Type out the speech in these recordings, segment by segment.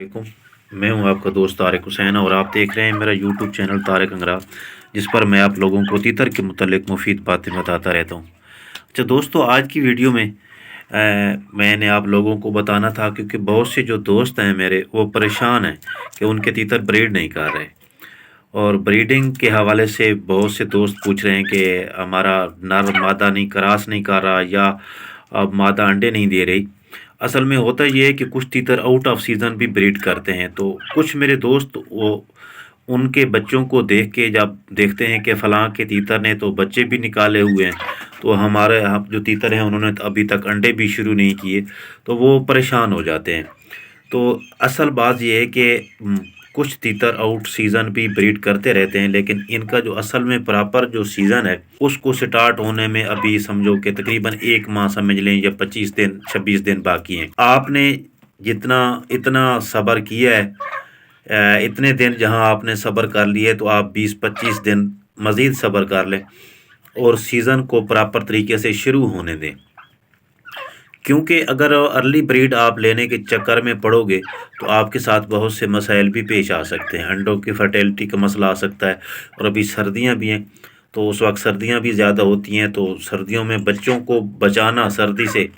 वालेकुम। मैं हूं आपका दोस्त तारिक हुसैन और आप देख रहे हैं मेरा यूट्यूब चैनल तारिक अंगरा, जिस पर मैं आप लोगों को तीतर के मुतल्लिक मुफीद बातें बताता रहता हूं। अच्छा दोस्तों, आज की वीडियो में मैंने आप लोगों को बताना था, क्योंकि बहुत से जो दोस्त हैं मेरे वो परेशान हैं कि उनके तीतर ब्रीड नहीं कर रहे, और ब्रीडिंग के हवाले से बहुत से दोस्त पूछ रहे हैं कि हमारा नर मादा नहीं क्रॉस नहीं कर रहा, या अब मादा अंडे नहीं दे रही। असल में होता ये है कि कुछ तीतर आउट ऑफ सीज़न भी ब्रीड करते हैं, तो कुछ मेरे दोस्त वो उनके बच्चों को देख के जब देखते हैं कि फ़लाँ के तीतर ने तो बच्चे भी निकाले हुए हैं, तो हमारे यहाँ जो तीतर हैं उन्होंने तो अभी तक अंडे भी शुरू नहीं किए, तो वो परेशान हो जाते हैं। तो असल बात ये है कि कुछ तीतर आउट सीज़न भी ब्रीड करते रहते हैं, लेकिन इनका जो असल में प्रॉपर जो सीज़न है उसको स्टार्ट होने में अभी समझो कि तकरीबन 1 माह समझ लें, या 25 दिन 26 दिन बाकी हैं। आपने जितना इतना सब्र किया है, इतने दिन जहां आपने सब्र कर लिए, तो आप 20-25 दिन मज़ीद सब्र कर लें और सीज़न को प्रॉपर तरीके से शुरू होने दें। क्योंकि अगर अर्ली ब्रीड आप लेने के चक्कर में पड़ोगे तो आपके साथ बहुत से मसाइल भी पेश आ सकते हैं। अंडों की फर्टिलिटी का मसला आ सकता है, और अभी सर्दियां भी हैं, तो उस वक्त सर्दियां भी ज़्यादा होती हैं, तो सर्दियों में बच्चों को बचाना सर्दी से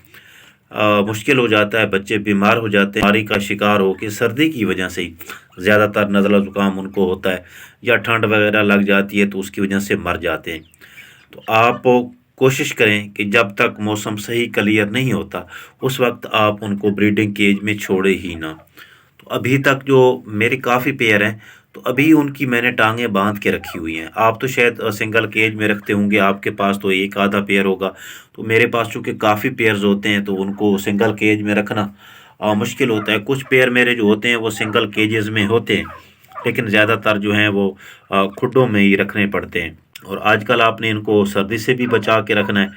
मुश्किल हो जाता है। बच्चे बीमार हो जाते हैं, बीमारी का शिकार हो के सर्दी की वजह से ही ज़्यादातर नज़ला ज़ुकाम उनको होता है, या ठंड वगैरह लग जाती है तो उसकी वजह से मर जाते हैं। तो आप कोशिश करें कि जब तक मौसम सही क्लियर नहीं होता उस वक्त आप उनको ब्रीडिंग केज में छोड़े ही ना। तो अभी तक जो मेरे काफ़ी पेयर हैं, तो अभी उनकी मैंने टांगें बांध के रखी हुई हैं। आप तो शायद सिंगल केज में रखते होंगे, आपके पास तो एक आधा पेयर होगा। तो मेरे पास चूँकि काफ़ी पेयर्स होते हैं तो उनको सिंगल केज में रखना मुश्किल होता है। कुछ पेयर मेरे जो होते हैं वो सिंगल केजेस में होते हैं, लेकिन ज़्यादातर जो हैं वो खुड्डों में ही रखने पड़ते हैं। और आजकल आपने इनको सर्दी से भी बचा के रखना है,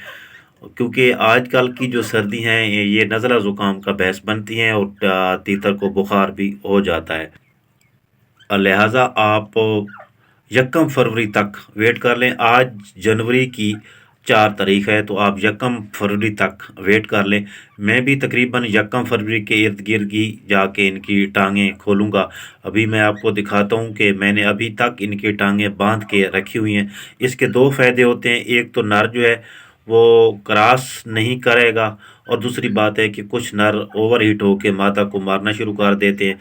क्योंकि आजकल की जो सर्दी हैं ये नज़ला ज़ुकाम का बायस बनती हैं, और तीतर को बुखार भी हो जाता है। लिहाजा आप 1 फरवरी तक वेट कर लें। आज जनवरी की 4 तारीख है, तो आप 1 फरवरी तक वेट कर लें। मैं भी तकरीबन 1 फरवरी के इर्द गिर्द ही जाके इनकी टांगें खोलूँगा। अभी मैं आपको दिखाता हूँ कि मैंने अभी तक इनकी टांगें बांध के रखी हुई हैं। इसके 2 फ़ायदे होते हैं, एक तो नर जो है वो क्रॉस नहीं करेगा, और दूसरी बात है कि कुछ नर ओवर हीट होकर मादा को मारना शुरू कर देते हैं,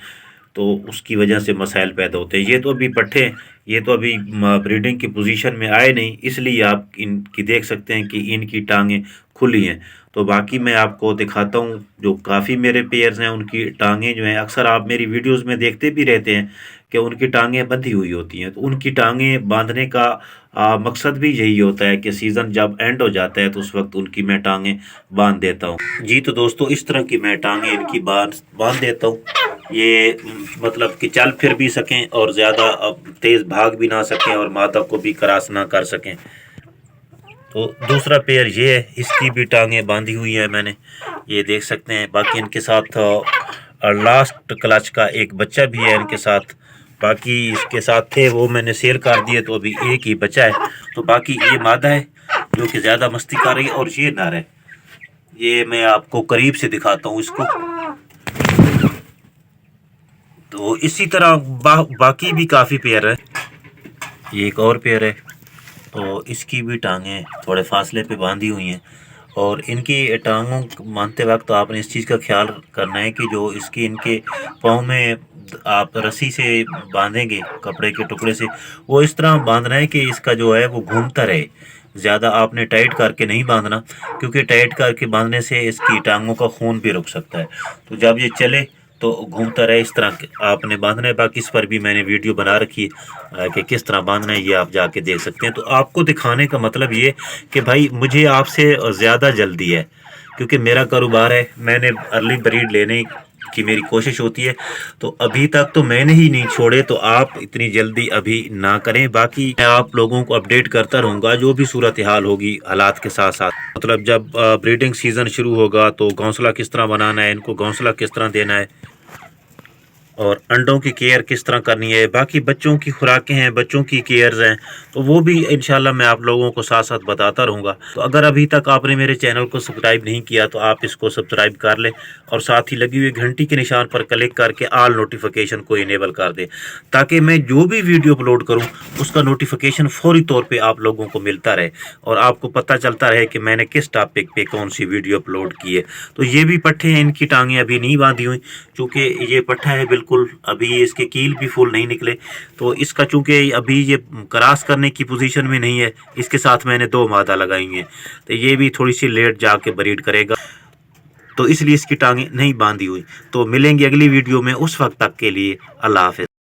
तो उसकी वजह से मसाइल पैदा होते हैं। ये तो अभी पट्ठे, ये तो अभी ब्रीडिंग की पोजीशन में आए नहीं, इसलिए आप इनकी देख सकते हैं कि इनकी टांगें खुली हैं। तो बाकी मैं आपको दिखाता हूँ, जो काफ़ी मेरे पेयर्स हैं उनकी टांगें जो हैं, अक्सर आप मेरी वीडियोस में देखते भी रहते हैं कि उनकी टांगें बंधी हुई होती हैं। तो उनकी टांगें बांधने का मकसद भी यही होता है कि सीज़न जब एंड हो जाता है तो उस वक्त उनकी मैं टांगें बांध देता हूँ। जी तो दोस्तों, इस तरह की मैं टांगें इनकी बांध देता हूँ। ये मतलब कि चल फिर भी सकें और ज़्यादा तेज़ भाग भी ना सकें, और मादा को भी क्रॉस ना कर सकें। तो दूसरा पेयर ये है, इसकी भी टांगें बांधी हुई है मैंने, ये देख सकते हैं। बाकी इनके साथ लास्ट क्लच का एक बच्चा भी है इनके साथ। बाकी इसके साथ थे वो मैंने सेल कर दिए, तो अभी एक ही बचा है। तो बाकी ये मादा है जो कि ज़्यादा मस्ती कर रही है, और ये नर है। ये मैं आपको करीब से दिखाता हूँ इसको। तो इसी तरह बाकी भी काफ़ी पेयर है। ये एक और पेयर है, तो इसकी भी टांगें थोड़े फासले पे बांधी हुई हैं। और इनकी टांगों बांधते वक्त आपने इस चीज़ का ख्याल करना है कि जो इसकी इनके पाँव में आप रस्सी से बांधेंगे कपड़े के टुकड़े से, वो इस तरह बांधना है कि इसका जो है वो घूमता रहे। ज़्यादा आपने टाइट करके नहीं बांधना, क्योंकि टाइट करके बांधने से इसकी टांगों का खून भी रुक सकता है। तो जब ये चले तो घूमता रहे, इस तरह आपने बांधना है। बाकी इस पर भी मैंने वीडियो बना रखी है कि किस तरह बांधना है, ये आप जाके देख सकते हैं। तो आपको दिखाने का मतलब ये कि भाई मुझे आपसे ज़्यादा जल्दी है, क्योंकि मेरा कारोबार है, मैंने अर्ली ब्रीड लेने की मेरी कोशिश होती है। तो अभी तक तो मैंने ही नहीं छोड़े, तो आप इतनी जल्दी अभी ना करें। बाकी मैं आप लोगों को अपडेट करता रहूँगा जो भी सूरत हाल होगी हालात के साथ साथ। मतलब जब ब्रीडिंग सीज़न शुरू होगा तो घोंसला किस तरह बनाना है, इनको घोंसला किस तरह देना है, اور انڈوں کی کیئر کس طرح کرنی ہے، باقی بچوں کی خوراکیں ہیں، بچوں کی کیئرز ہیں، تو وہ بھی انشاءاللہ میں آپ لوگوں کو ساتھ ساتھ بتاتا رہوں گا۔ تو اگر ابھی تک آپ نے میرے چینل کو سبسکرائب نہیں کیا تو آپ اس کو سبسکرائب کر لیں اور ساتھ ہی لگی ہوئی گھنٹی کے نشان پر کلک کر کے آل نوٹیفیکیشن کو انیبل کر دیں، تاکہ میں جو بھی ویڈیو اپلوڈ کروں اس کا نوٹیفیکیشن فوری طور پہ آپ لوگوں کو ملتا رہے اور آپ کو پتہ چلتا رہے کہ میں نے کس ٹاپک پہ کون سی ویڈیو اپلوڈ کی ہے۔ تو یہ بھی پٹھے ہیں، ان کی ٹانگیں ابھی نہیں باندھی ہوئی چونکہ یہ پٹھا ہے بالکل ابھی اس کے کیل بھی فل نہیں نکلے، تو اس کا چونکہ ابھی یہ کراس کرنے کی پوزیشن میں نہیں ہے، اس کے ساتھ میں نے 2 مادہ لگائی ہیں، تو یہ بھی تھوڑی سی لیٹ جا کے بریڈ کرے گا، تو اس لیے اس کی ٹانگیں نہیں باندھی ہوئی۔ تو ملیں گے اگلی ویڈیو میں، اس وقت تک کے لیے اللہ حافظ۔